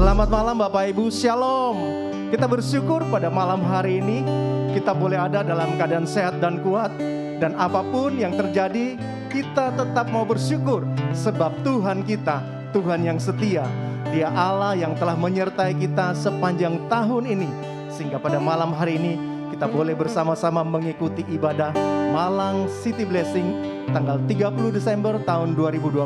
Selamat malam Bapak Ibu, Shalom. Kita bersyukur pada malam hari ini kita boleh ada dalam keadaan sehat dan kuat. Dan apapun yang terjadi, kita tetap mau bersyukur. Sebab Tuhan kita, Tuhan yang setia. Dia Allah yang telah menyertai kita sepanjang tahun ini. Sehingga pada malam hari ini kita boleh bersama-sama mengikuti ibadah Malang City Blessing tanggal 30 Desember tahun 2020.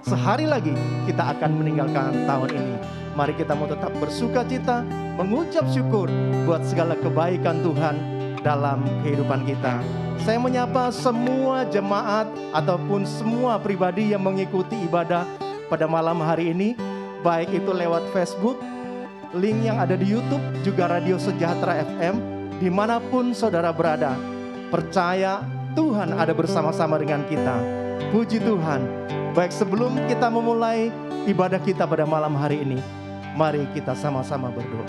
Sehari lagi kita akan meninggalkan tahun ini. Mari kita mau tetap bersuka cita, mengucap syukur buat segala kebaikan Tuhan dalam kehidupan kita. Saya menyapa semua jemaat ataupun semua pribadi yang mengikuti ibadah pada malam hari ini, baik itu lewat Facebook, link yang ada di YouTube, juga Radio Sejahtera FM, dimanapun saudara berada. Percaya Tuhan ada bersama-sama dengan kita. Puji Tuhan. Baik, sebelum kita memulai ibadah kita pada malam hari ini, mari kita sama-sama berdoa.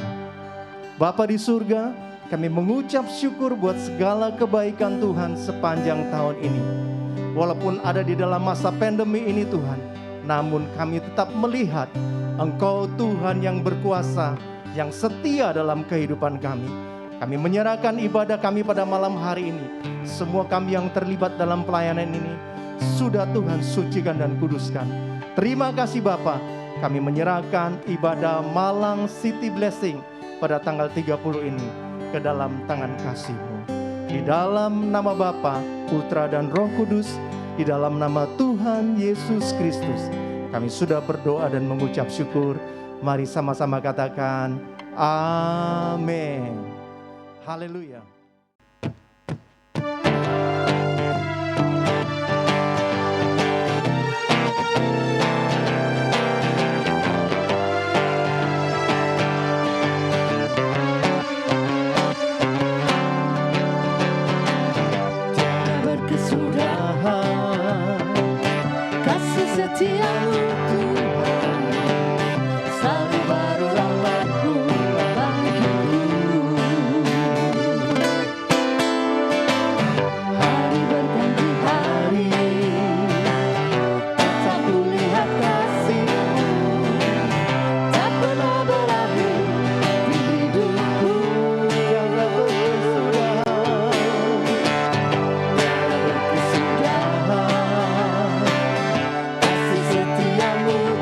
Bapa di surga, kami mengucap syukur buat segala kebaikan Tuhan sepanjang tahun ini. Walaupun ada di dalam masa pandemi ini Tuhan, namun kami tetap melihat Engkau Tuhan yang berkuasa, yang setia dalam kehidupan kami. Kami menyerahkan ibadah kami pada malam hari ini. Semua kami yang terlibat dalam pelayanan ini, sudah Tuhan sucikan dan kuduskan. Terima kasih Bapa. Kami menyerahkan ibadah Malang City Blessing pada tanggal 30 ini ke dalam tangan kasih-Mu. Di dalam nama Bapa, Putra dan Roh Kudus, di dalam nama Tuhan Yesus Kristus, kami sudah berdoa dan mengucap syukur. Mari sama-sama katakan, Amin. Haleluya. Setiamu Tuhan, selalu baru rahmat-Mu bagiku. Hari berganti hari, tak kulihat kasih-Mu, tak pernah berakhir di hidupku yang berkesudahan. Kasih setiamu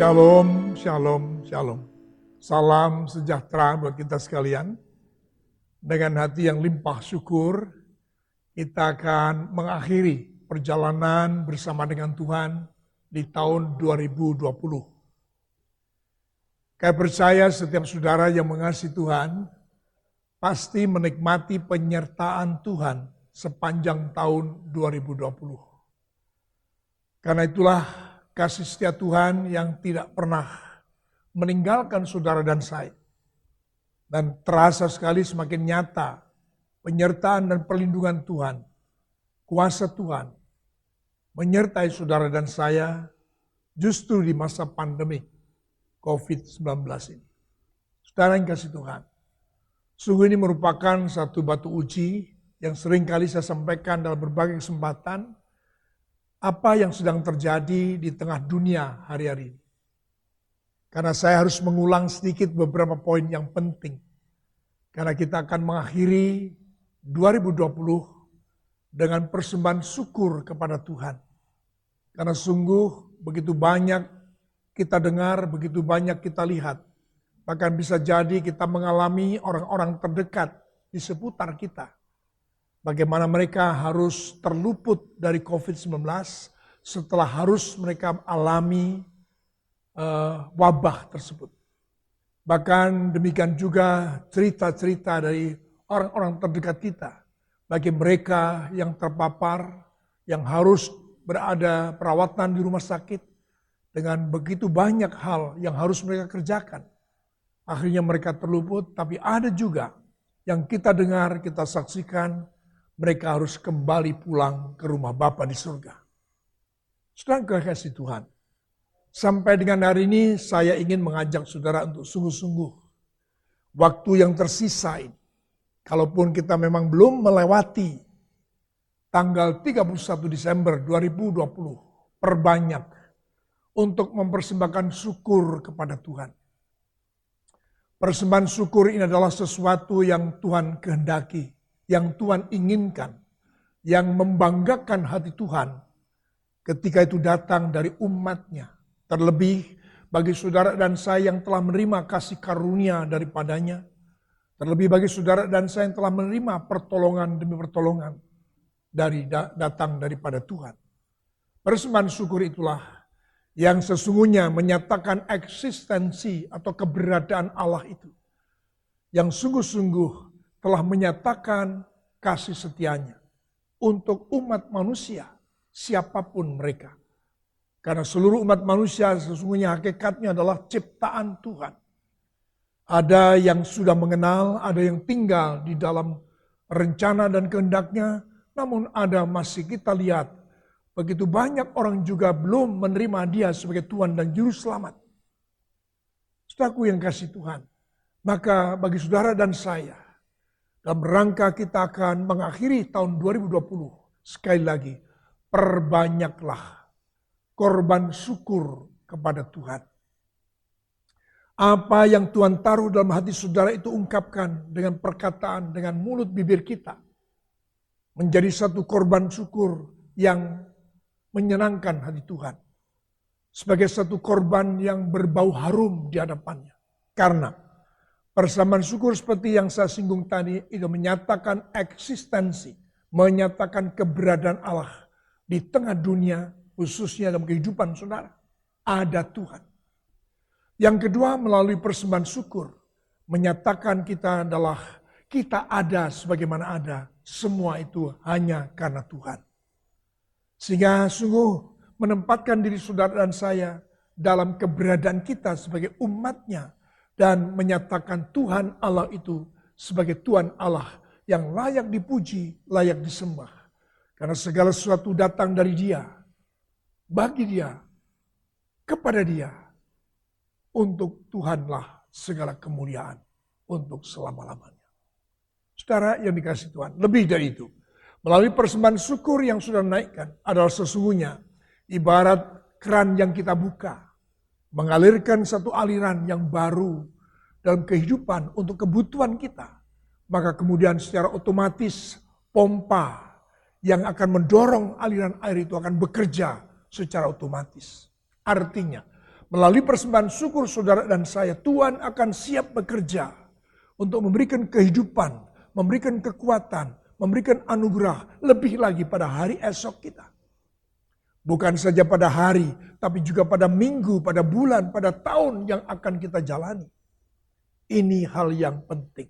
Shalom, shalom, shalom. Salam sejahtera buat kita sekalian. Dengan hati yang limpah syukur, kita akan mengakhiri perjalanan bersama dengan Tuhan di tahun 2020. Saya percaya setiap saudara yang mengasihi Tuhan pasti menikmati penyertaan Tuhan sepanjang tahun 2020. Karena itulah kasih setia Tuhan yang tidak pernah meninggalkan saudara dan saya. Dan terasa sekali semakin nyata penyertaan dan perlindungan Tuhan, kuasa Tuhan menyertai saudara dan saya justru di masa pandemi COVID-19 ini. Saudara yang kasih Tuhan, sungguh ini merupakan satu batu uji yang sering kali saya sampaikan dalam berbagai kesempatan. Apa yang sedang terjadi di tengah dunia hari-hari ini. Karena saya harus mengulang sedikit beberapa poin yang penting. Karena kita akan mengakhiri 2020 dengan persembahan syukur kepada Tuhan. Karena sungguh begitu banyak kita dengar, begitu banyak kita lihat. Bahkan bisa jadi kita mengalami orang-orang terdekat di seputar kita. Bagaimana mereka harus terluput dari COVID-19 setelah harus mereka alami wabah tersebut. Bahkan demikian juga cerita-cerita dari orang-orang terdekat kita. Bagi mereka yang terpapar, yang harus berada perawatan di rumah sakit, dengan begitu banyak hal yang harus mereka kerjakan. Akhirnya mereka terluput, tapi ada juga yang kita dengar, kita saksikan, mereka harus kembali pulang ke rumah Bapa di surga. Saudara kasih Tuhan, sampai dengan hari ini saya ingin mengajak saudara untuk sungguh-sungguh. Waktu yang tersisa ini, kalaupun kita memang belum melewati tanggal 31 Desember 2020, perbanyak untuk mempersembahkan syukur kepada Tuhan. Persembahan syukur ini adalah sesuatu yang Tuhan kehendaki, yang Tuhan inginkan, yang membanggakan hati Tuhan ketika itu datang dari umatnya. Terlebih bagi saudara dan saya yang telah menerima kasih karunia daripadanya. Terlebih bagi saudara dan saya yang telah menerima pertolongan demi pertolongan datang daripada Tuhan. Persembahan syukur itulah yang sesungguhnya menyatakan eksistensi atau keberadaan Allah itu. Yang sungguh-sungguh telah menyatakan kasih setianya untuk umat manusia, siapapun mereka. Karena seluruh umat manusia sesungguhnya hakikatnya adalah ciptaan Tuhan. Ada yang sudah mengenal, ada yang tinggal di dalam rencana dan kehendaknya, namun ada masih kita lihat begitu banyak orang juga belum menerima Dia sebagai Tuhan dan Juru Selamat. Saudaraku yang kasih Tuhan, maka bagi saudara dan saya, dalam rangka kita akan mengakhiri tahun 2020, sekali lagi, perbanyaklah korban syukur kepada Tuhan. Apa yang Tuhan taruh dalam hati saudara itu ungkapkan dengan perkataan, dengan mulut bibir kita. Menjadi satu korban syukur yang menyenangkan hati Tuhan. Sebagai satu korban yang berbau harum di hadapannya. Karena persembahan syukur seperti yang saya singgung tadi itu menyatakan eksistensi, menyatakan keberadaan Allah di tengah dunia, khususnya dalam kehidupan saudara. Ada Tuhan. Yang kedua melalui persembahan syukur, menyatakan kita ada sebagaimana ada, semua itu hanya karena Tuhan. Sehingga sungguh menempatkan diri saudara dan saya dalam keberadaan kita sebagai umatnya, dan menyatakan Tuhan Allah itu sebagai Tuhan Allah yang layak dipuji, layak disembah. Karena segala sesuatu datang dari Dia, bagi Dia, kepada Dia. Untuk Tuhanlah segala kemuliaan untuk selama-lamanya. Saudara yang dikasihi Tuhan, lebih dari itu. Melalui persembahan syukur yang sudah naikkan adalah sesungguhnya ibarat keran yang kita buka. Mengalirkan satu aliran yang baru dalam kehidupan untuk kebutuhan kita. Maka kemudian secara otomatis pompa yang akan mendorong aliran air itu akan bekerja secara otomatis. Artinya Melalui persembahan syukur saudara dan saya, Tuhan akan siap bekerja untuk memberikan kehidupan, memberikan kekuatan, memberikan anugerah lebih lagi pada hari esok kita. Bukan saja pada hari, tapi juga pada minggu, pada bulan, pada tahun yang akan kita jalani. Ini hal yang penting.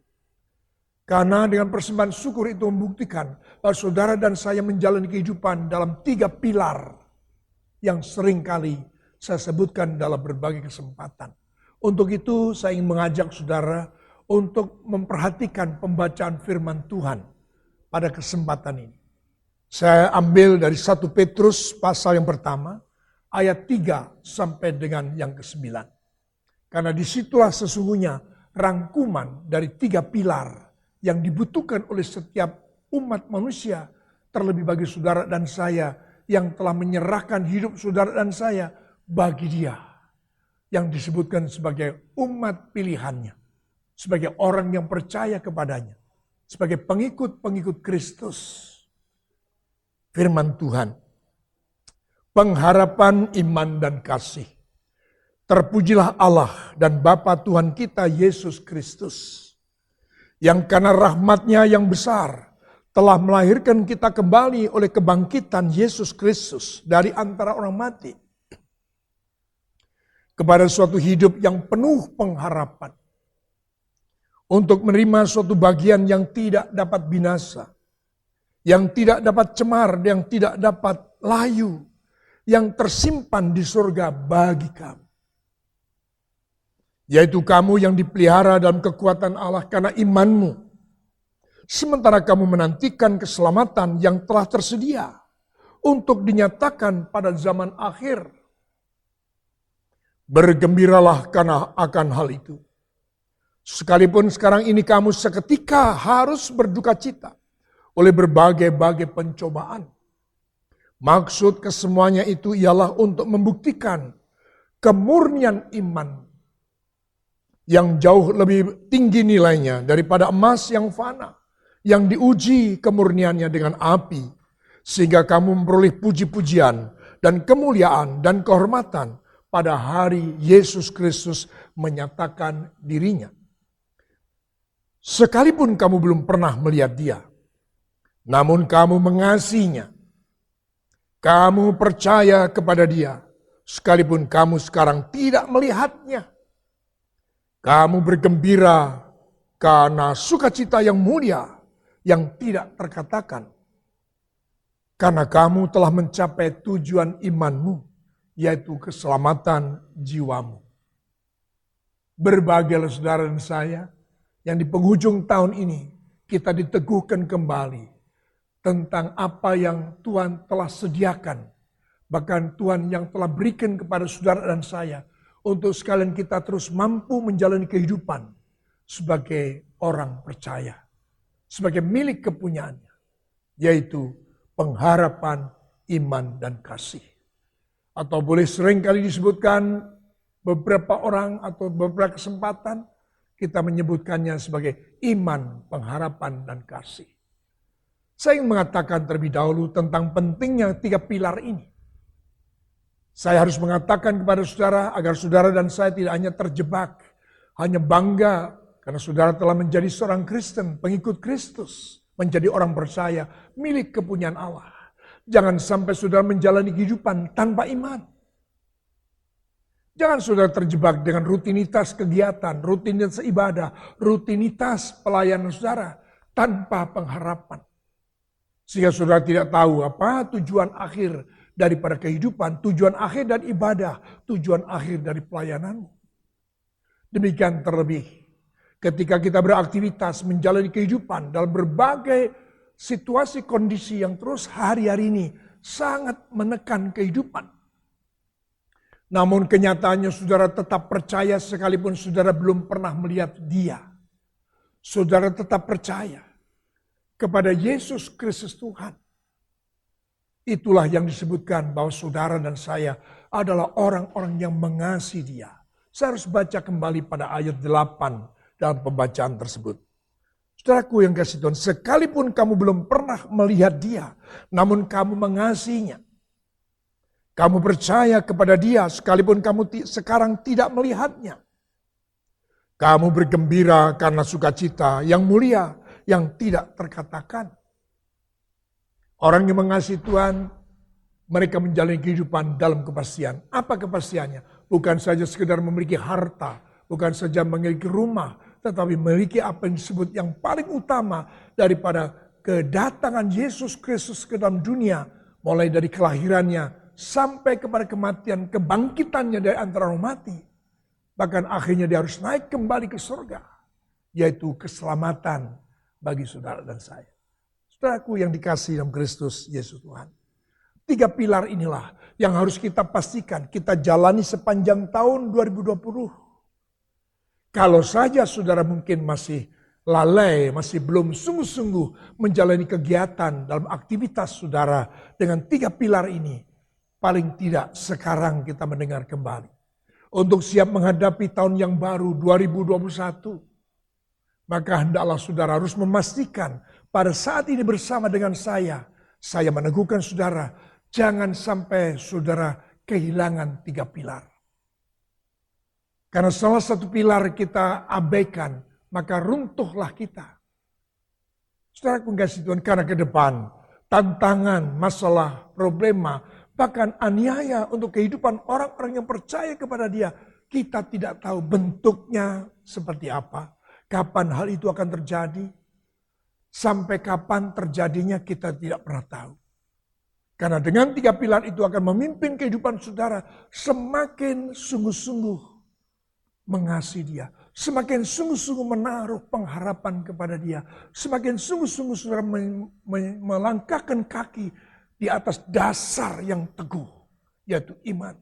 Karena dengan persembahan syukur itu membuktikan bahwa saudara dan saya menjalani kehidupan dalam 3 pilar yang seringkali saya sebutkan dalam berbagai kesempatan. Untuk itu saya ingin mengajak saudara untuk memperhatikan pembacaan firman Tuhan pada kesempatan ini. Saya ambil dari 1 Petrus pasal yang pertama, ayat 3 sampai dengan yang ke-9. Karena disitulah sesungguhnya rangkuman dari 3 pilar yang dibutuhkan oleh setiap umat manusia, terlebih bagi saudara dan saya yang telah menyerahkan hidup saudara dan saya bagi Dia yang disebutkan sebagai umat pilihannya, sebagai orang yang percaya kepadanya, sebagai pengikut-pengikut Kristus. Firman Tuhan, pengharapan iman dan kasih. Terpujilah Allah dan Bapa Tuhan kita Yesus Kristus, yang karena rahmat-Nya yang besar telah melahirkan kita kembali oleh kebangkitan Yesus Kristus dari antara orang mati, kepada suatu hidup yang penuh pengharapan, untuk menerima suatu bagian yang tidak dapat binasa, yang tidak dapat cemar, yang tidak dapat layu, yang tersimpan di surga bagi kamu. Yaitu kamu yang dipelihara dalam kekuatan Allah karena imanmu. Sementara kamu menantikan keselamatan yang telah tersedia untuk dinyatakan pada zaman akhir. Bergembiralah karena akan hal itu. Sekalipun sekarang ini kamu seketika harus berduka cita oleh berbagai-bagai pencobaan. Maksud kesemuanya itu ialah untuk membuktikan kemurnian iman yang jauh lebih tinggi nilainya daripada emas yang fana, yang diuji kemurniannya dengan api, sehingga kamu memperoleh puji-pujian dan kemuliaan dan kehormatan pada hari Yesus Kristus menyatakan dirinya. Sekalipun kamu belum pernah melihat Dia, namun kamu mengasihinya, kamu percaya kepada Dia, sekalipun kamu sekarang tidak melihatnya. Kamu bergembira karena sukacita yang mulia, yang tidak terkatakan. Karena kamu telah mencapai tujuan imanmu, yaitu keselamatan jiwamu. Berbahagialah saudara dan saya, yang di penghujung tahun ini kita diteguhkan kembali tentang apa yang Tuhan telah sediakan. Bahkan Tuhan yang telah berikan kepada saudara dan saya. Untuk sekalian kita terus mampu menjalani kehidupan sebagai orang percaya. Sebagai milik kepunyaannya. Yaitu pengharapan, iman, dan kasih. Atau boleh seringkali disebutkan beberapa orang atau beberapa kesempatan kita menyebutkannya sebagai iman, pengharapan, dan kasih. Saya ingin mengatakan terlebih dahulu tentang pentingnya 3 pilar ini. Saya harus mengatakan kepada saudara agar saudara dan saya tidak hanya terjebak, hanya bangga karena saudara telah menjadi seorang Kristen, pengikut Kristus, menjadi orang percaya, milik kepunyaan Allah. Jangan sampai saudara menjalani kehidupan tanpa iman. Jangan saudara terjebak dengan rutinitas kegiatan, rutinitas ibadah, rutinitas pelayanan saudara tanpa pengharapan. Sehingga saudara tidak tahu apa tujuan akhir daripada kehidupan, tujuan akhir dari ibadah, tujuan akhir dari pelayananmu. Demikian terlebih ketika kita beraktivitas menjalani kehidupan dalam berbagai situasi kondisi yang terus hari-hari ini sangat menekan kehidupan. Namun kenyataannya saudara tetap percaya sekalipun saudara belum pernah melihat Dia. Saudara tetap percaya kepada Yesus Kristus Tuhan. Itulah yang disebutkan bahwa saudara dan saya adalah orang-orang yang mengasihi Dia. Saya harus baca kembali pada ayat 8 dalam pembacaan tersebut. Saudaraku yang kasih Tuhan, sekalipun kamu belum pernah melihat Dia, namun kamu mengasihinya. Kamu percaya kepada Dia sekalipun kamu sekarang tidak melihatnya. Kamu bergembira karena sukacita yang mulia yang tidak terkatakan. Orang yang mengasihi Tuhan, mereka menjalani kehidupan dalam kepastian. Apa kepastiannya? Bukan saja sekedar memiliki harta, bukan saja memiliki rumah, tetapi memiliki apa yang disebut yang paling utama daripada kedatangan Yesus Kristus ke dalam dunia, mulai dari kelahirannya sampai kepada kematian, kebangkitannya dari antara orang mati. Bahkan akhirnya dia harus naik kembali ke surga, yaitu keselamatan bagi saudara dan saya. Saudaraku yang dikasihi dalam Kristus Yesus Tuhan. 3 pilar inilah yang harus kita pastikan kita jalani sepanjang tahun 2020. Kalau saja saudara mungkin masih lalai, masih belum sungguh-sungguh menjalani kegiatan dalam aktivitas saudara dengan 3 pilar ini, paling tidak sekarang kita mendengar kembali. Untuk siap menghadapi tahun yang baru 2021, maka hendaklah saudara harus memastikan pada saat ini bersama dengan saya meneguhkan saudara, jangan sampai saudara kehilangan 3 pilar. Karena salah satu pilar kita abaikan, maka runtuhlah kita. Saudara kasih Tuhan, karena ke depan tantangan, masalah, problema, bahkan aniaya untuk kehidupan orang-orang yang percaya kepada Dia, kita tidak tahu bentuknya seperti apa, kapan hal itu akan terjadi, sampai kapan terjadinya kita tidak pernah tahu. Karena dengan 3 pilar itu akan memimpin kehidupan saudara semakin sungguh-sungguh mengasihi Dia, semakin sungguh-sungguh menaruh pengharapan kepada Dia, semakin sungguh-sungguh saudara melangkahkan kaki di atas dasar yang teguh, yaitu iman.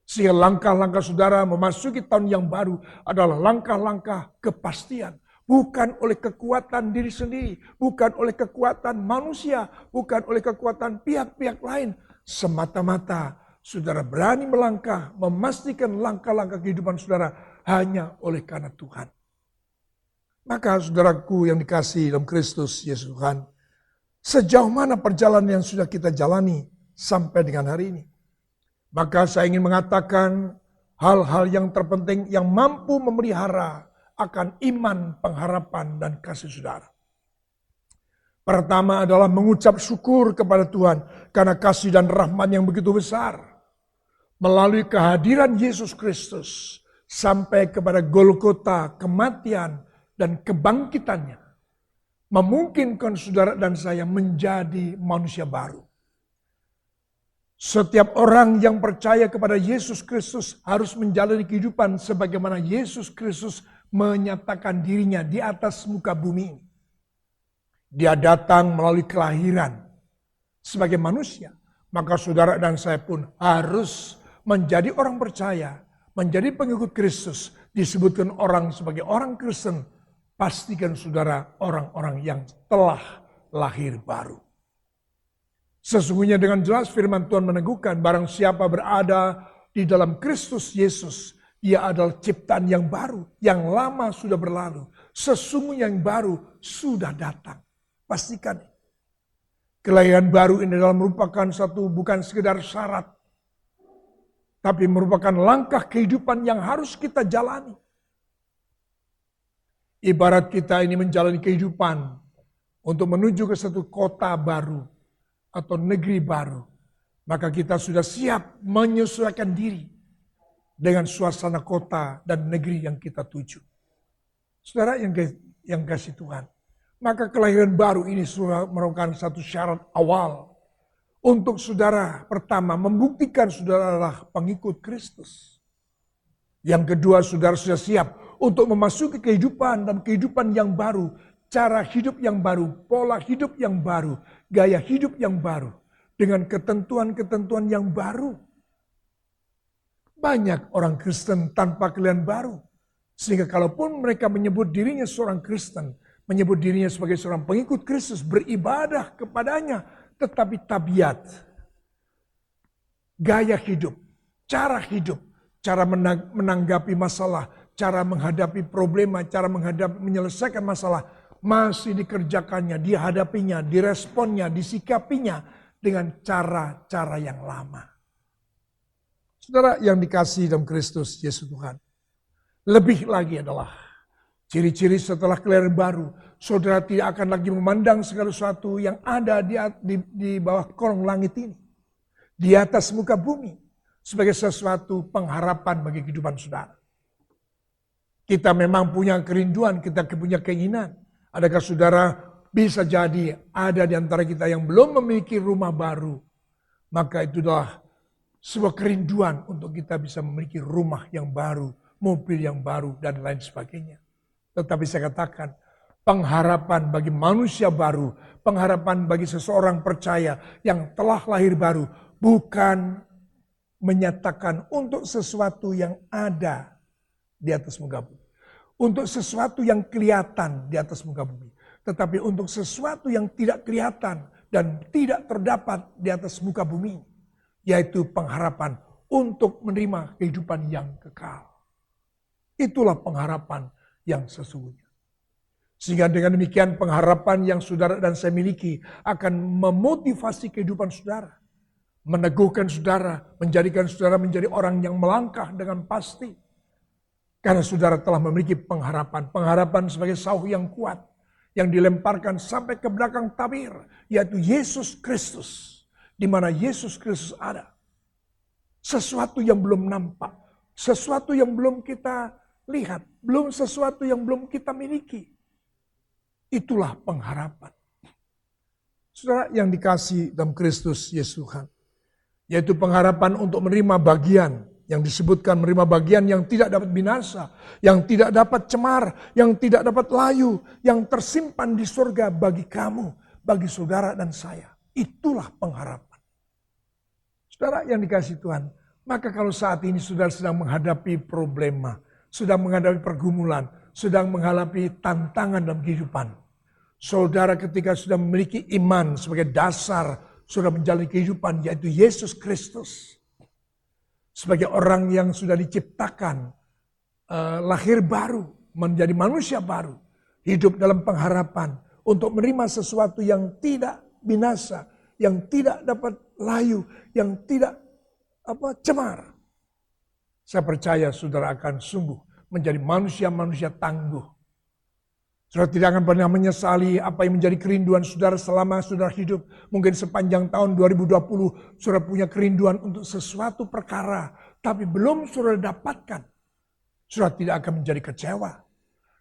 Sehingga langkah-langkah saudara memasuki tahun yang baru adalah langkah-langkah kepastian. Bukan oleh kekuatan diri sendiri, bukan oleh kekuatan manusia, bukan oleh kekuatan pihak-pihak lain. Semata-mata saudara berani melangkah, memastikan langkah-langkah kehidupan saudara hanya oleh karena Tuhan. Maka saudaraku yang dikasihi dalam Kristus Yesus Tuhan, sejauh mana perjalanan yang sudah kita jalani sampai dengan hari ini. Maka saya ingin mengatakan hal-hal yang terpenting yang mampu memelihara akan iman, pengharapan, dan kasih saudara. Pertama adalah mengucap syukur kepada Tuhan karena kasih dan rahmat yang begitu besar. Melalui kehadiran Yesus Kristus sampai kepada Golgota, kematian, dan kebangkitannya. Memungkinkan saudara dan saya menjadi manusia baru. Setiap orang yang percaya kepada Yesus Kristus harus menjalani kehidupan sebagaimana Yesus Kristus menyatakan dirinya di atas muka bumi ini. Dia datang melalui kelahiran sebagai manusia. Maka saudara dan saya pun harus menjadi orang percaya, menjadi pengikut Kristus. Disebutkan orang sebagai orang Kristen, pastikan saudara orang-orang yang telah lahir baru. Sesungguhnya dengan jelas firman Tuhan meneguhkan, barang siapa berada di dalam Kristus Yesus, dia adalah ciptaan yang baru, yang lama sudah berlalu. Sesungguhnya yang baru sudah datang. Pastikan. Kelahiran baru ini adalah merupakan satu bukan sekedar syarat, tapi merupakan langkah kehidupan yang harus kita jalani. Ibarat kita ini menjalani kehidupan untuk menuju ke satu kota baru atau negeri baru, maka kita sudah siap menyesuaikan diri dengan suasana kota dan negeri yang kita tuju. Saudara yang kasih Tuhan, maka kelahiran baru ini merupakan satu syarat awal untuk saudara pertama membuktikan saudara adalah pengikut Kristus. Yang kedua, saudara sudah siap untuk memasuki kehidupan dan kehidupan yang baru, cara hidup yang baru, pola hidup yang baru, gaya hidup yang baru, dengan ketentuan-ketentuan yang baru. Banyak orang Kristen tanpa kelahiran baru. Sehingga kalaupun mereka menyebut dirinya seorang Kristen, menyebut dirinya sebagai seorang pengikut Kristus, beribadah kepadanya, tetapi tabiat, gaya hidup, cara menanggapi masalah, cara menghadapi problema, cara menyelesaikan masalah, masih dikerjakannya, dihadapinya, diresponnya, disikapinya dengan cara-cara yang lama. Saudara yang dikasihi dalam Kristus Yesus Tuhan. Lebih lagi adalah ciri-ciri setelah kelahiran baru. Saudara tidak akan lagi memandang segala sesuatu yang ada di bawah kolong langit ini. Di atas muka bumi. Sebagai sesuatu pengharapan bagi kehidupan saudara. Kita memang punya kerinduan, kita punya keinginan. Adakah saudara bisa jadi ada di antara kita yang belum memiliki rumah baru. Maka itu adalah sebuah kerinduan untuk kita bisa memiliki rumah yang baru, mobil yang baru, dan lain sebagainya. Tetapi saya katakan, pengharapan bagi manusia baru, pengharapan bagi seseorang percaya yang telah lahir baru, bukan menyatakan untuk sesuatu yang ada di atas muka bumi. Untuk sesuatu yang kelihatan di atas muka bumi. Tetapi untuk sesuatu yang tidak kelihatan dan tidak terdapat di atas muka bumi. Yaitu pengharapan untuk menerima kehidupan yang kekal. Itulah pengharapan yang sesungguhnya. Sehingga dengan demikian pengharapan yang saudara dan saya miliki akan memotivasi kehidupan saudara. Meneguhkan saudara, menjadikan saudara menjadi orang yang melangkah dengan pasti. Karena saudara telah memiliki pengharapan. Pengharapan sebagai sauh yang kuat. Yang dilemparkan sampai ke belakang tabir. Yaitu Yesus Kristus. Di mana Yesus Kristus ada. Sesuatu yang belum nampak. Sesuatu yang belum kita lihat. Belum sesuatu yang belum kita miliki. Itulah pengharapan. Saudara yang dikasihi dalam Kristus Yesus Tuhan. Yaitu pengharapan untuk menerima bagian. Yang disebutkan menerima bagian yang tidak dapat binasa. Yang tidak dapat cemar. Yang tidak dapat layu. Yang tersimpan di surga bagi kamu. Bagi saudara dan saya. Itulah pengharapan. Saudara yang dikasihi Tuhan, maka kalau saat ini saudara sedang menghadapi problema, sedang menghadapi pergumulan, sedang menghadapi tantangan dalam kehidupan. Saudara ketika sudah memiliki iman sebagai dasar, sudah menjalani kehidupan yaitu Yesus Kristus. Sebagai orang yang sudah diciptakan, lahir baru, menjadi manusia baru. Hidup dalam pengharapan untuk menerima sesuatu yang tidak binasa. Yang tidak dapat layu, yang tidak cemar. Saya percaya saudara akan sungguh menjadi manusia-manusia tangguh. Saudara tidak akan pernah menyesali apa yang menjadi kerinduan saudara selama saudara hidup. Mungkin sepanjang tahun 2020 saudara punya kerinduan untuk sesuatu perkara. Tapi belum saudara dapatkan. Saudara tidak akan menjadi kecewa.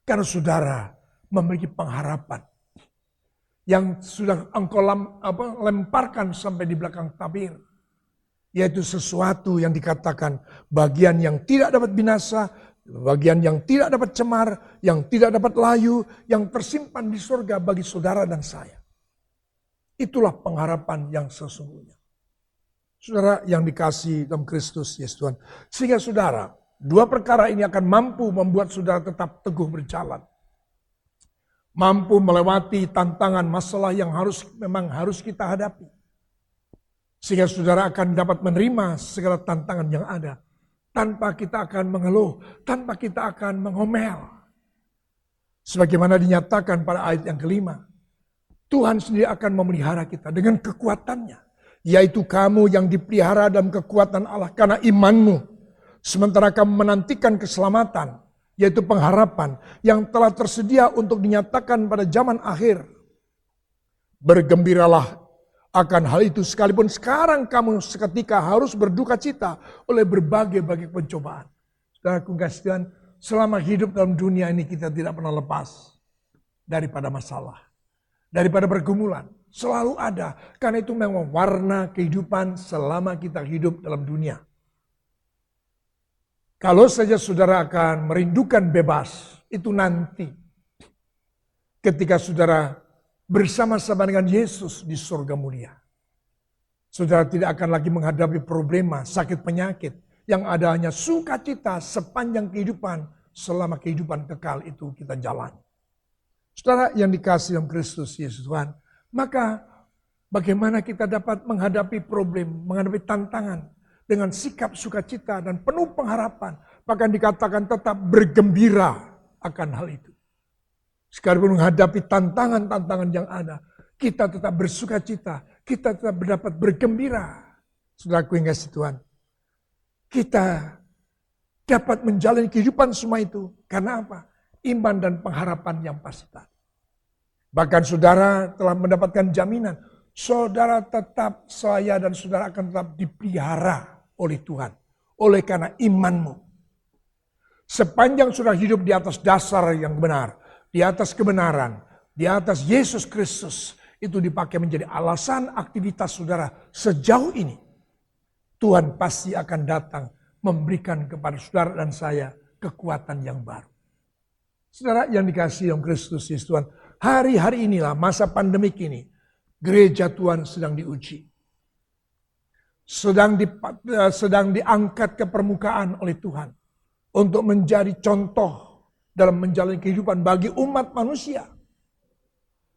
Karena saudara memiliki pengharapan. Yang sudah engkau lemparkan sampai di belakang tabir. Yaitu sesuatu yang dikatakan bagian yang tidak dapat binasa, bagian yang tidak dapat cemar, yang tidak dapat layu, yang tersimpan di surga bagi saudara dan saya. Itulah pengharapan yang sesungguhnya. Saudara yang dikasihi dalam Kristus Yesus Tuhan. Sehingga saudara, dua perkara ini akan mampu membuat saudara tetap teguh berjalan. Mampu melewati tantangan masalah yang memang harus kita hadapi. Sehingga saudara akan dapat menerima segala tantangan yang ada. Tanpa kita akan mengeluh, tanpa kita akan mengomel. Sebagaimana dinyatakan pada ayat yang kelima. Tuhan sendiri akan memelihara kita dengan kekuatannya. Yaitu kamu yang dipelihara dalam kekuatan Allah karena imanmu. Sementara kamu menantikan keselamatan. Yaitu pengharapan yang telah tersedia untuk dinyatakan pada zaman akhir. Bergembiralah akan hal itu sekalipun sekarang kamu seketika harus berduka cita oleh berbagai pencobaan. Saudaraku kasih Tuhan, selama hidup dalam dunia ini kita tidak pernah lepas daripada masalah. Daripada pergumulan. Selalu ada. Karena itu memang warna kehidupan selama kita hidup dalam dunia. Kalau saja saudara akan merindukan bebas, itu nanti. Ketika saudara bersama-sama dengan Yesus di surga mulia. Saudara tidak akan lagi menghadapi problema, sakit penyakit. Yang ada hanya sukacita sepanjang kehidupan, selama kehidupan kekal itu kita jalan. Saudara yang dikasihi dalam Kristus Yesus Tuhan. Maka bagaimana kita dapat menghadapi problem, menghadapi tantangan. Dengan sikap sukacita dan penuh pengharapan. Bahkan dikatakan tetap bergembira akan hal itu. Sekalipun menghadapi tantangan-tantangan yang ada. Kita tetap bersukacita. Kita tetap dapat bergembira. Saudaraku yang kasih Tuhan. kita dapat menjalani kehidupan semua itu. Karena apa? Iman dan pengharapan yang pasti. Bahkan saudara telah mendapatkan jaminan. Saudara tetap, saya dan saudara akan tetap dipelihara oleh Tuhan. Oleh karena imanmu. Sepanjang saudara hidup di atas dasar yang benar. Di atas kebenaran. Di atas Yesus Kristus. Itu dipakai menjadi alasan aktivitas saudara sejauh ini. Tuhan pasti akan datang memberikan kepada saudara dan saya kekuatan yang baru. Saudara yang dikasihi oleh Kristus Yesus Tuhan, hari-hari inilah masa pandemik ini, gereja Tuhan sedang diuji. Sedang diangkat ke permukaan oleh Tuhan untuk menjadi contoh dalam menjalani kehidupan bagi umat manusia.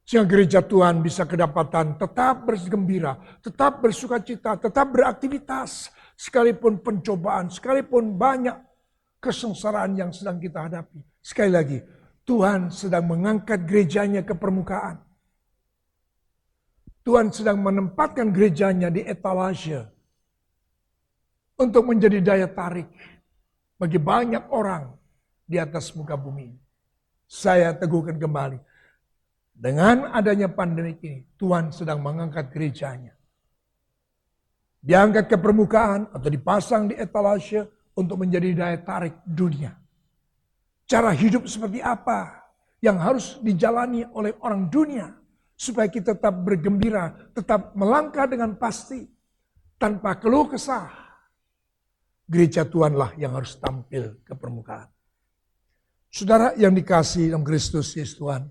Sehingga gereja Tuhan bisa kedapatan tetap bergembira, tetap bersukacita, tetap beraktivitas. Sekalipun pencobaan, sekalipun banyak kesengsaraan yang sedang kita hadapi. Sekali lagi, Tuhan sedang mengangkat gerejanya ke permukaan. Tuhan sedang menempatkan gerejanya di etalase. Untuk menjadi daya tarik bagi banyak orang di atas muka bumi. Saya teguhkan kembali. Dengan adanya pandemi ini, Tuhan sedang mengangkat gerejanya. Diangkat ke permukaan atau dipasang di etalase untuk menjadi daya tarik dunia. Cara hidup seperti apa yang harus dijalani oleh orang dunia supaya kita tetap bergembira, tetap melangkah dengan pasti tanpa keluh kesah. Gereja Tuhanlah yang harus tampil ke permukaan. Saudara yang dikasihi dalam Kristus Yesus Tuhan,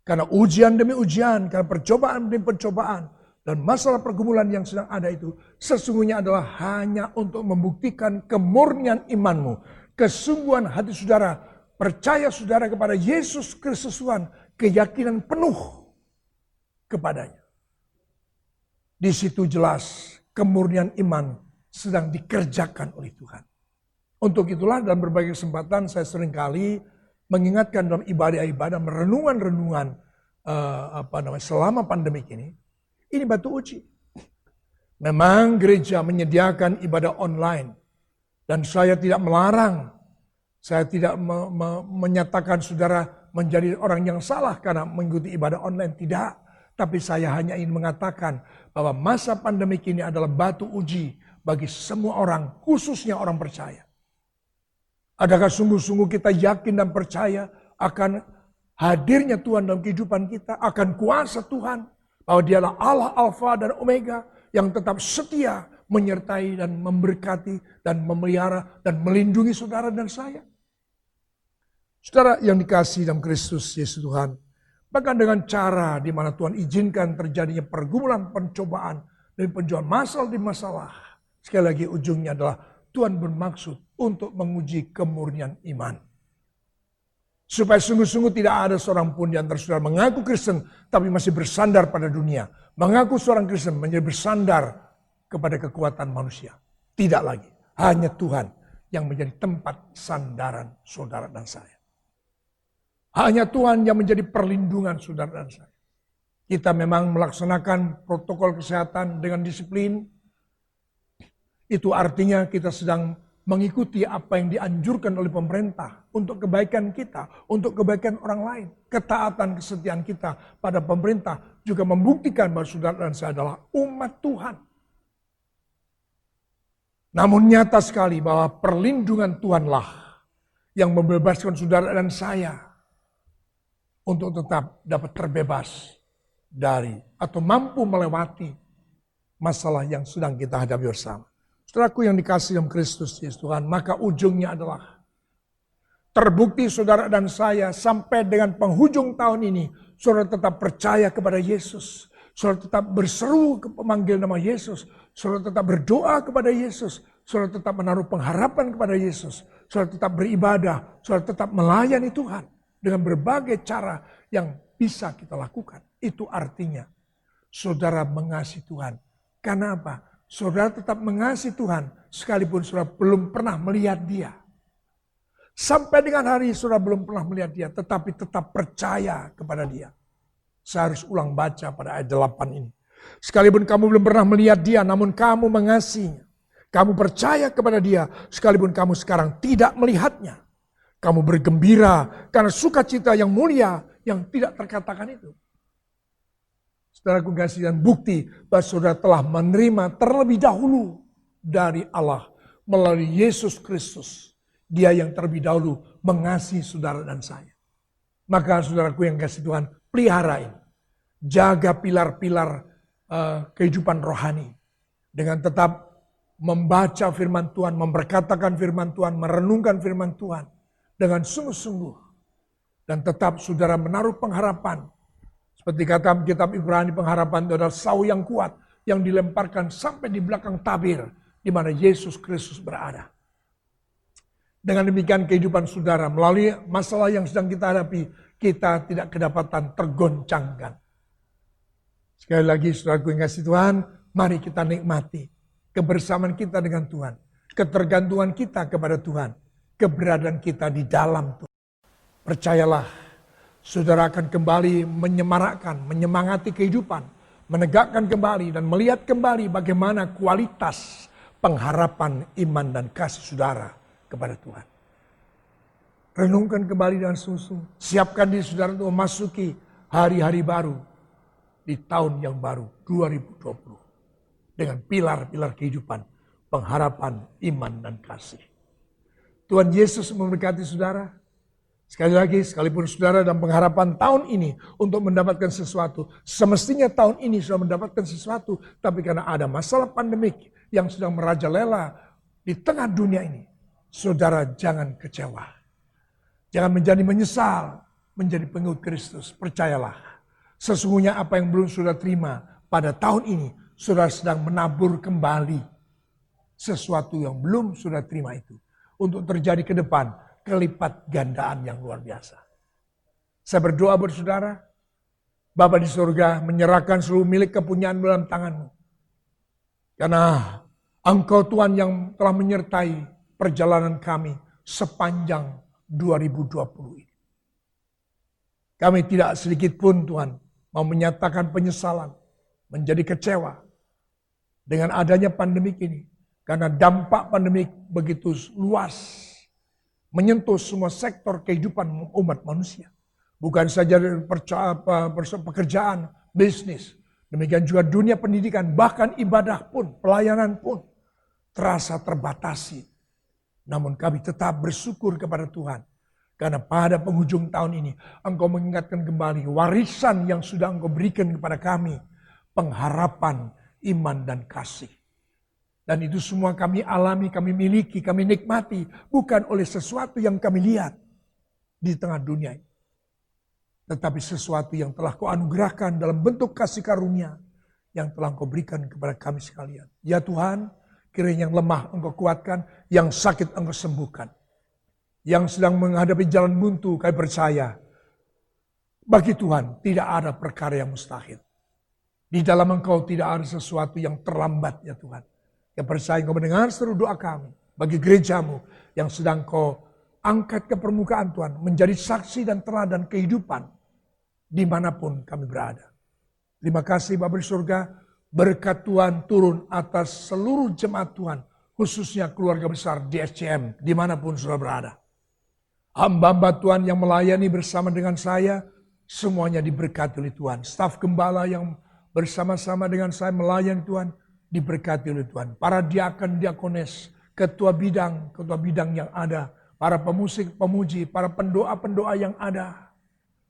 karena ujian demi ujian, karena percobaan demi percobaan, dan masalah pergumulan yang sedang ada itu, sesungguhnya adalah hanya untuk membuktikan kemurnian imanmu, kesungguhan hati saudara, percaya saudara kepada Yesus Kristus Tuhan, keyakinan penuh kepadanya. Di situ jelas kemurnian iman sedang dikerjakan oleh Tuhan. Untuk itulah dalam berbagai kesempatan saya seringkali mengingatkan dalam ibadah-ibadah, renungan-renungan selama pandemi ini batu uji. Memang gereja menyediakan ibadah online dan saya tidak melarang, saya tidak menyatakan saudara menjadi orang yang salah karena mengikuti ibadah online, tidak. Tapi saya hanya ingin mengatakan bahwa masa pandemi ini adalah batu uji bagi semua orang, khususnya orang percaya. Adakah sungguh-sungguh kita yakin dan percaya akan hadirnya Tuhan dalam kehidupan kita, akan kuasa Tuhan, bahwa dialah Allah Alfa dan Omega yang tetap setia menyertai dan memberkati dan memelihara dan melindungi saudara dan saya. Saudara yang dikasihi dalam Kristus Yesus Tuhan, bahkan dengan cara di mana Tuhan izinkan terjadinya pergumulan, pencobaan, dan penjualan masalah di masalah. Sekali lagi ujungnya adalah Tuhan bermaksud untuk menguji kemurnian iman. Supaya sungguh-sungguh tidak ada seorang pun di antara saudara mengaku Kristen tapi masih bersandar pada dunia. Mengaku seorang Kristen menjadi bersandar kepada kekuatan manusia. Tidak lagi. Hanya Tuhan yang menjadi tempat sandaran saudara dan saya. Hanya Tuhan yang menjadi perlindungan saudara dan saya. Kita memang melaksanakan protokol kesehatan dengan disiplin. Itu artinya kita sedang mengikuti apa yang dianjurkan oleh pemerintah untuk kebaikan kita, untuk kebaikan orang lain. Ketaatan, kesetiaan kita pada pemerintah juga membuktikan bahwa saudara dan saya adalah umat Tuhan. Namun nyata sekali bahwa perlindungan Tuhanlah yang membebaskan saudara dan saya untuk tetap dapat terbebas dari atau mampu melewati masalah yang sedang kita hadapi bersama. Saudaraku yang dikasihi dalam Kristus Yesus Tuhan, maka ujungnya adalah terbukti saudara dan saya sampai dengan penghujung tahun ini, saudara tetap percaya kepada Yesus, saudara tetap berseru memanggil nama Yesus, saudara tetap berdoa kepada Yesus, saudara tetap menaruh pengharapan kepada Yesus, saudara tetap beribadah, saudara tetap melayani Tuhan dengan berbagai cara yang bisa kita lakukan. Itu artinya saudara mengasihi Tuhan. Karena apa? Saudara tetap mengasihi Tuhan sekalipun saudara belum pernah melihat Dia. Sampai dengan hari saudara belum pernah melihat Dia, tetapi tetap percaya kepada Dia. Saya harus ulang baca pada ayat 8 ini. Sekalipun kamu belum pernah melihat Dia, namun kamu mengasihinya. Kamu percaya kepada dia sekalipun kamu sekarang tidak melihatnya. Kamu bergembira karena sukacita yang mulia yang tidak terkatakan itu. Saudaraku kasih dan bukti bahwa saudara telah menerima terlebih dahulu dari Allah melalui Yesus Kristus. Dia yang terlebih dahulu mengasihi saudara dan saya. Maka saudaraku yang kasih Tuhan, pelihara ini. Jaga pilar-pilar kehidupan rohani. Dengan tetap membaca firman Tuhan, memberkatakan firman Tuhan, merenungkan firman Tuhan. Dengan sungguh-sungguh. Dan tetap saudara menaruh pengharapan. Seperti kata kitab Ibrani, pengharapan itu adalah saw yang kuat. Yang dilemparkan sampai di belakang tabir. Di mana Yesus Kristus berada. Dengan demikian kehidupan saudara melalui masalah yang sedang kita hadapi. Kita tidak kedapatan tergoncangkan. Sekali lagi saudaraku yang kasih Tuhan. Mari kita nikmati kebersamaan kita dengan Tuhan. Ketergantungan kita kepada Tuhan. Keberadaan kita di dalam Tuhan. Percayalah, saudara akan kembali menyemarakkan, menyemangati kehidupan. Menegakkan kembali dan melihat kembali bagaimana kualitas pengharapan iman dan kasih saudara kepada Tuhan. Renungkan kembali dengan sungguh-sungguh. Siapkan diri saudara untuk memasuki hari-hari baru di tahun yang baru 2020. Dengan pilar-pilar kehidupan, pengharapan, iman, dan kasih. Tuhan Yesus memberkati saudara. Sekali lagi, sekalipun saudara dalam pengharapan tahun ini untuk mendapatkan sesuatu. Semestinya tahun ini sudah mendapatkan sesuatu. Tapi karena ada masalah pandemik yang sedang merajalela di tengah dunia ini. Saudara jangan kecewa. Jangan menjadi menyesal menjadi pengikut Kristus. Percayalah. Sesungguhnya apa yang belum saudara terima pada tahun ini. Saudara sedang menabur kembali sesuatu yang belum saudara terima itu. Untuk terjadi ke depan. Kelipat gandaan yang luar biasa. Saya berdoa buat saudara. Bapa di surga menyerahkan seluruh milik kepunyaan dalam tanganmu. Karena Engkau Tuhan yang telah menyertai perjalanan kami sepanjang 2020 ini. Kami tidak sedikit pun Tuhan mau menyatakan penyesalan, menjadi kecewa dengan adanya pandemik ini. Karena dampak pandemik begitu luas. Menyentuh semua sektor kehidupan umat manusia. Bukan saja pekerjaan, bisnis. Demikian juga dunia pendidikan, bahkan ibadah pun, pelayanan pun terasa terbatasi. Namun kami tetap bersyukur kepada Tuhan. Karena pada penghujung tahun ini, Engkau mengingatkan kembali warisan yang sudah Engkau berikan kepada kami. Pengharapan, iman, dan kasih. Dan itu semua kami alami, kami miliki, kami nikmati. Bukan oleh sesuatu yang kami lihat di tengah dunia ini. Tetapi sesuatu yang telah Kau anugerahkan dalam bentuk kasih karunia. Yang telah Kau berikan kepada kami sekalian. Ya Tuhan, kiranya yang lemah Engkau kuatkan, yang sakit Engkau sembuhkan. Yang sedang menghadapi jalan buntu, kami percaya. Bagi Tuhan tidak ada perkara yang mustahil. Di dalam Engkau tidak ada sesuatu yang terlambat ya Tuhan. Yang percaya Engkau mendengar seluruh doa kami. Bagi gerejamu yang sedang Kau angkat ke permukaan Tuhan. Menjadi saksi dan teladan kehidupan. Dimanapun kami berada. Terima kasih Bapa di surga. Berkat Tuhan turun atas seluruh jemaat Tuhan. Khususnya keluarga besar di SCM. Dimanapun saudara berada. Hamba-hamba Tuhan yang melayani bersama dengan saya. Semuanya diberkati oleh Tuhan. Staf gembala yang bersama-sama dengan saya melayani Tuhan. Diberkati oleh Tuhan. Para diakon, diakones, ketua bidang yang ada. Para pemusik, pemuji, para pendoa-pendoa yang ada.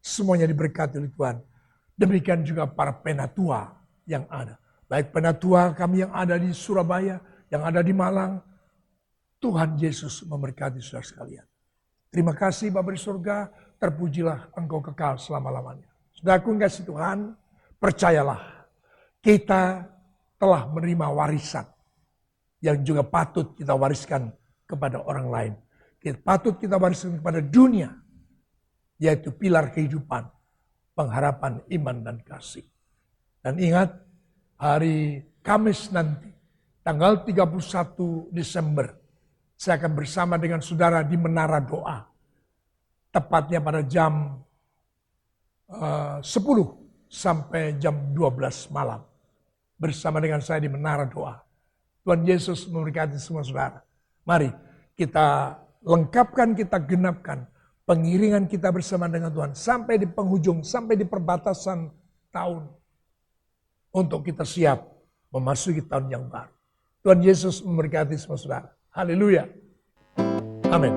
Semuanya diberkati oleh Tuhan. Demikian juga para penatua yang ada. Baik penatua kami yang ada di Surabaya, yang ada di Malang. Tuhan Yesus memberkati saudara sekalian. Terima kasih Bapa di surga, terpujilah Engkau kekal selama-lamanya. Saudaraku yang kasih Tuhan, percayalah. Kita telah menerima warisan yang juga patut kita wariskan kepada orang lain. Patut kita wariskan kepada dunia, yaitu pilar kehidupan, pengharapan, iman, dan kasih. Dan ingat, hari Kamis nanti, tanggal 31 Desember, saya akan bersama dengan saudara di Menara Doa. Tepatnya pada jam 10 sampai jam 12 malam. Bersama dengan saya di Menara Doa. Tuhan Yesus memberkati semua saudara. Mari kita lengkapkan, kita genapkan pengiringan kita bersama dengan Tuhan sampai di penghujung, sampai di perbatasan tahun. Untuk kita siap memasuki tahun yang baru. Tuhan Yesus memberkati semua saudara. Haleluya. Amin.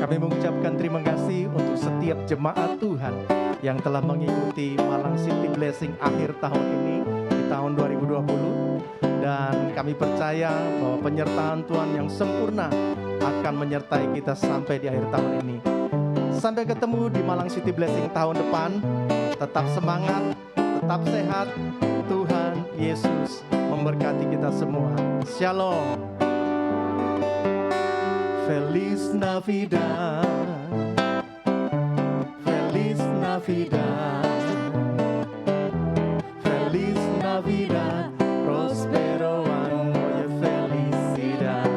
Kami mengucapkan terima kasih untuk setiap jemaat Tuhan yang telah mengikuti Malang City Blessing akhir tahun ini di tahun 2020. Dan kami percaya bahwa penyertaan Tuhan yang sempurna akan menyertai kita sampai di akhir tahun ini. Sampai ketemu di Malang City Blessing tahun depan. Tetap semangat, tetap sehat. Tuhan Yesus memberkati kita semua. Shalom. Feliz Navidad. Feliz Navidad. Feliz Navidad. Prospero año y felicidad.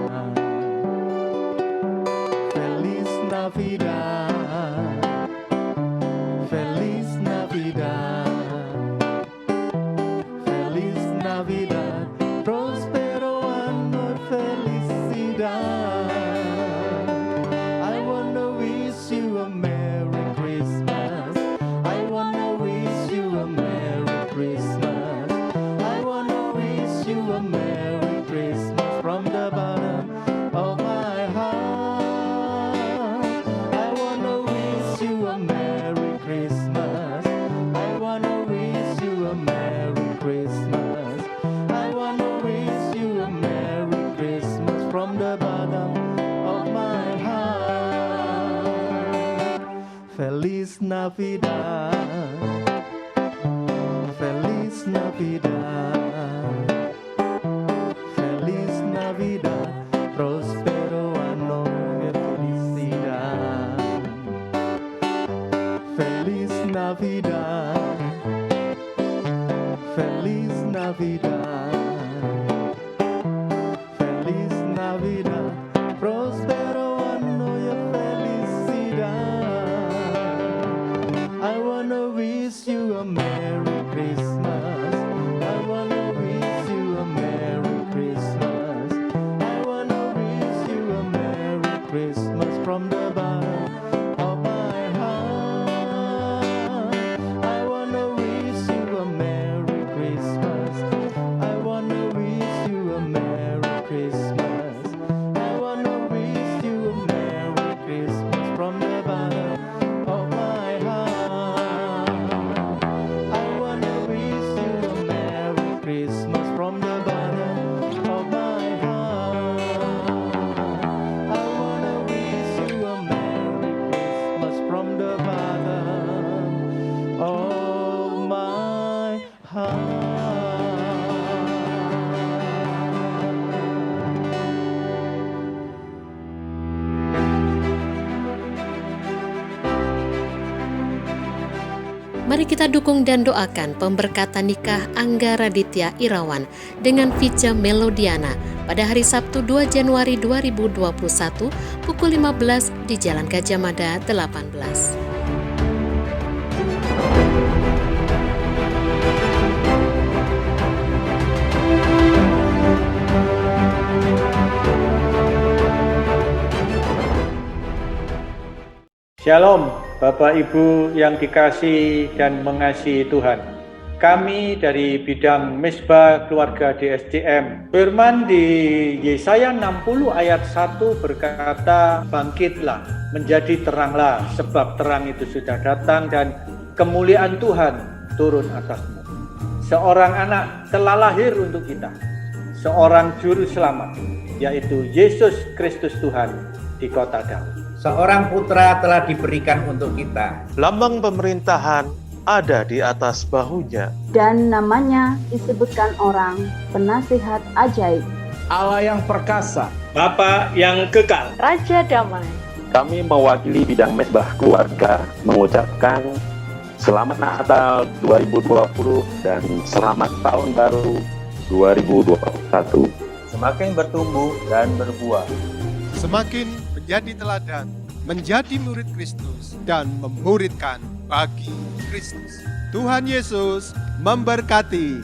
Feliz Navidad. Feliz Navidad. Feliz Navidad. Prospero año y felicidad. I wanna wish you a Merry Christmas. I wanna wish you a Merry Christmas. I wanna wish you a Merry Christmas from the bottom of my heart. I wanna wish you a Merry Christmas. I wanna wish you a Merry Christmas. I wanna wish you a Merry Christmas from the bottom of my heart. Feliz Navidad. Feliz Navidad. Feliz Navidad. Prospero año y felicidad. Feliz Navidad. Feliz Navidad. Feliz Navidad. Prospero año y felicidad. I wanna wish you a Merry Christmas. I wanna wish you a Merry Christmas. I wanna wish you a Merry Christmas from the bottom of my heart. I wanna wish you a Merry Christmas. I wanna wish you a Merry Christmas. I wanna wish you a Merry Christmas from the bottom of my heart. I wanna wish you a Merry Christmas from the bottom of my heart. I wanna wish you a Merry Christmas from the bottom of my heart. Mari kita dukung dan doakan pemberkatan nikah Angga Raditya Irawan dengan Vica Melodiana pada hari Sabtu 2 Januari 2021 pukul 15 di Jalan Gajah Mada 18. Shalom, Bapak Ibu yang dikasihi dan mengasihi Tuhan. Kami dari bidang Misbah Keluarga DSCM. Firman di Yesaya 60 ayat 1 berkata, "Bangkitlah, menjadi teranglah, sebab terang itu sudah datang dan kemuliaan Tuhan turun atasmu." Seorang anak telah lahir untuk kita, seorang juru selamat, yaitu Yesus Kristus Tuhan di kota Daud. Seorang putra telah diberikan untuk kita. Lambang pemerintahan ada di atas bahunya. Dan namanya disebutkan orang penasihat ajaib, Allah yang perkasa, Bapa yang kekal. Raja damai. Kami mewakili bidang Misbah Keluarga mengucapkan Selamat Natal 2020 dan Selamat Tahun Baru 2021. Semakin bertumbuh dan berbuah. Semakin menjadi teladan, menjadi murid Kristus, dan memuridkan bagi Kristus. Tuhan Yesus memberkati.